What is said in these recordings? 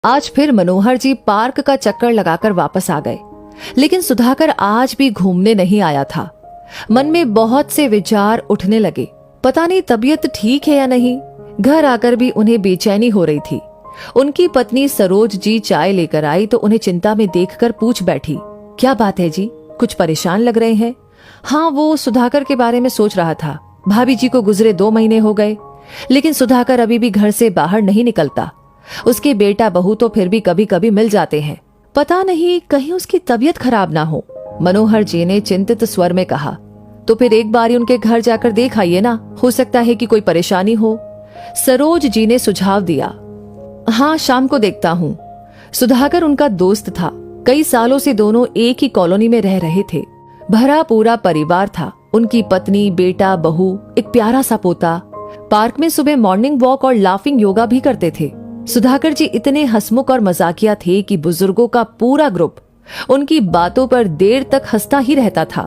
आज फिर मनोहर जी पार्क का चक्कर लगाकर वापस आ गए, लेकिन सुधाकर आज भी घूमने नहीं आया था। मन में बहुत से विचार उठने लगे। पता नहीं तबीयत ठीक है या नहीं। घर आकर भी उन्हें बेचैनी हो रही थी। उनकी पत्नी सरोज जी चाय लेकर आई तो उन्हें चिंता में देखकर पूछ बैठी, क्या बात है जी, कुछ परेशान लग रहे हैं? हाँ, वो सुधाकर के बारे में सोच रहा था। भाभी जी को गुजरे 2 महीने हो गए, लेकिन सुधाकर अभी भी घर से बाहर नहीं निकलता। उसके बेटा बहू तो फिर भी कभी कभी मिल जाते हैं। पता नहीं कहीं उसकी तबीयत खराब ना हो। मनोहर जी ने चिंतित स्वर में कहा, तो फिर एक बार उनके घर जाकर देख आइए ना, हो सकता है कि कोई परेशानी हो। सरोज जी ने सुझाव दिया। हाँ, शाम को देखता हूँ। सुधाकर उनका दोस्त था। कई सालों से दोनों एक ही कॉलोनी में रह रहे थे। भरा पूरा परिवार था। उनकी पत्नी, बेटा, बहू, एक प्यारा सा पोता। पार्क में सुबह मॉर्निंग वॉक और लाफिंग योगा भी करते थे। सुधाकर जी इतने हंसमुख और मजाकिया थे कि बुजुर्गों का पूरा ग्रुप उनकी बातों पर देर तक हंसता ही रहता था।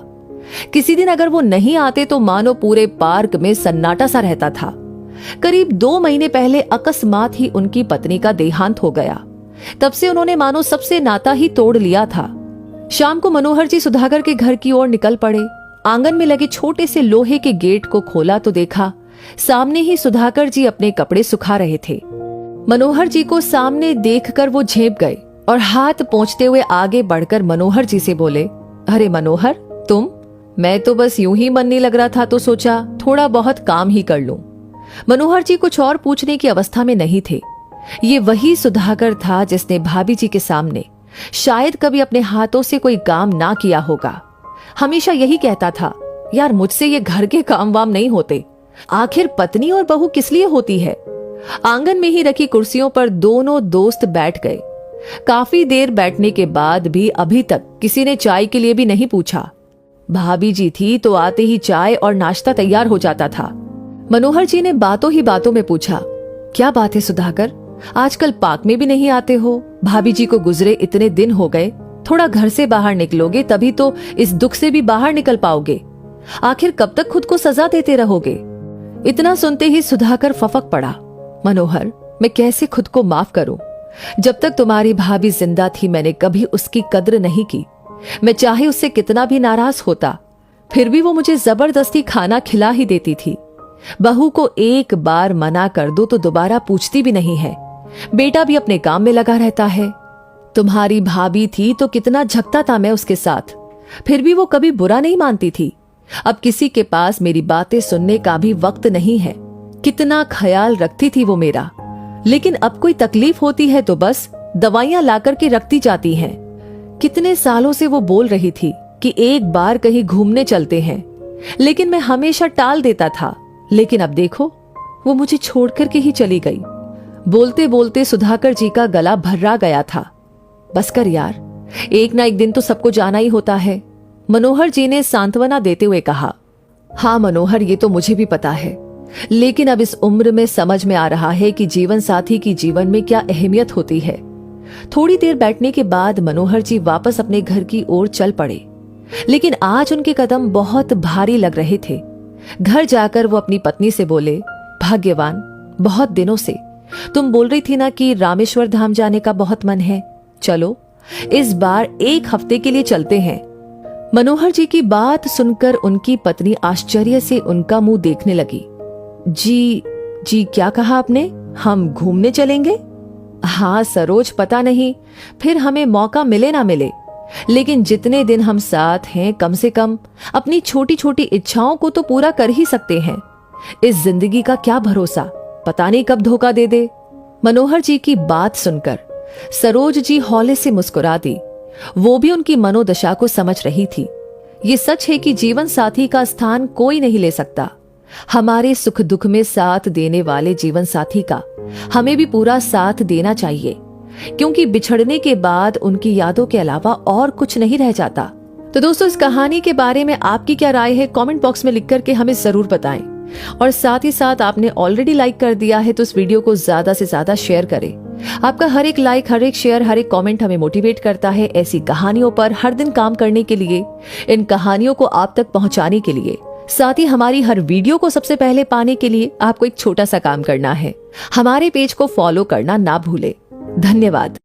किसी दिन अगर वो नहीं आते तो मानो पूरे पार्क में सन्नाटा सा रहता था। करीब 2 महीने पहले अकस्मात ही उनकी पत्नी का देहांत हो गया। तब से उन्होंने मानो सबसे नाता ही तोड़ लिया था। शाम को मनोहर जी सुधाकर के घर की ओर निकल पड़े। आंगन में लगे छोटे से लोहे के गेट को खोला तो देखा सामने ही सुधाकर जी अपने कपड़े सुखा रहे थे। मनोहर जी को सामने देखकर वो झेप गए और हाथ पोंछते हुए आगे बढ़कर मनोहर जी से बोले, अरे मनोहर, तुम? मैं तो बस यूं ही मन नहीं लग रहा था तो सोचा थोड़ा बहुत काम ही कर लूं। मनोहर जी कुछ और पूछने की अवस्था में नहीं थे। ये वही सुधाकर था जिसने भाभी जी के सामने शायद कभी अपने हाथों से कोई काम ना किया होगा। हमेशा यही कहता था, यार मुझसे ये घर के काम वाम नहीं होते, आखिर पत्नी और बहू किस लिए होती है। आंगन में ही रखी कुर्सियों पर दोनों दोस्त बैठ गए। काफी देर बैठने के बाद भी अभी तक किसी ने चाय के लिए भी नहीं पूछा। भाभी जी थी तो आते ही चाय और नाश्ता तैयार हो जाता था। मनोहर जी ने बातों ही बातों में पूछा, क्या बात है सुधाकर, आजकल पार्क में भी नहीं आते हो? भाभी जी को गुजरे इतने दिन हो गए, थोड़ा घर से बाहर निकलोगे तभी तो इस दुख से भी बाहर निकल पाओगे। आखिर कब तक खुद को सजा देते रहोगे? इतना सुनते ही सुधाकर फफक पड़ा। मनोहर, मैं कैसे खुद को माफ करूं? जब तक तुम्हारी भाभी जिंदा थी मैंने कभी उसकी कद्र नहीं की। मैं चाहे उससे कितना भी नाराज होता, फिर भी वो मुझे जबरदस्ती खाना खिला ही देती थी। बहू को एक बार मना कर दो तो दोबारा पूछती भी नहीं है। बेटा भी अपने काम में लगा रहता है। तुम्हारी भाभी थी तो कितना झगता था मैं उसके साथ, फिर भी वो कभी बुरा नहीं मानती थी। अब किसी के पास मेरी बातें सुनने का भी वक्त नहीं है। कितना ख्याल रखती थी वो मेरा, लेकिन अब कोई तकलीफ होती है तो बस दवाइयां लाकर के रखती जाती हैं। कितने सालों से वो बोल रही थी कि एक बार कहीं घूमने चलते हैं, लेकिन मैं हमेशा टाल देता था। लेकिन अब देखो, वो मुझे छोड़कर के ही चली गई। बोलते बोलते सुधाकर जी का गला भर्रा गया था। बस कर यार, एक ना एक दिन तो सबको जाना ही होता है। मनोहर जी ने सांत्वना देते हुए कहा। हाँ मनोहर, ये तो मुझे भी पता है, लेकिन अब इस उम्र में समझ में आ रहा है कि जीवन साथी की जीवन में क्या अहमियत होती है। थोड़ी देर बैठने के बाद मनोहर जी वापस अपने घर की ओर चल पड़े, लेकिन आज उनके कदम बहुत भारी लग रहे थे। घर जाकर वो अपनी पत्नी से बोले, भाग्यवान, बहुत दिनों से तुम बोल रही थी ना कि रामेश्वर धाम जाने का बहुत मन है, चलो इस बार 1 हफ्ते के लिए चलते हैं। मनोहर जी की बात सुनकर उनकी पत्नी आश्चर्य से उनका मुंह देखने लगी। जी क्या कहा आपने? हम घूमने चलेंगे? हाँ सरोज, पता नहीं फिर हमें मौका मिले ना मिले, लेकिन जितने दिन हम साथ हैं कम से कम अपनी छोटी छोटी इच्छाओं को तो पूरा कर ही सकते हैं। इस जिंदगी का क्या भरोसा, पता नहीं कब धोखा दे दे। मनोहर जी की बात सुनकर सरोज जी हौले से मुस्कुरा दी। वो भी उनकी मनोदशा को समझ रही थी। ये सच है कि जीवन साथी का स्थान कोई नहीं ले सकता। हमारे सुख दुख में साथ देने वाले जीवन साथी का हमें भी पूरा साथ देना चाहिए, क्योंकि बिछड़ने के बाद उनकी यादों के अलावा और कुछ नहीं रह जाता। तो दोस्तों, इस कहानी के बारे में आपकी क्या राय है कमेंट बॉक्स में लिख करके हमें जरूर बताएं। और साथ ही साथ आपने ऑलरेडी लाइक कर दिया है तो इस वीडियो को ज्यादा से ज्यादा शेयर करें। आपका हर एक लाइक, हर एक शेयर, हर एक कमेंट हमें मोटिवेट करता है ऐसी कहानियों पर हर दिन काम करने के लिए, इन कहानियों को आप तक पहुंचाने के लिए। साथ ही हमारी हर वीडियो को सबसे पहले पाने के लिए आपको एक छोटा सा काम करना है, हमारे पेज को फॉलो करना ना भूले। धन्यवाद।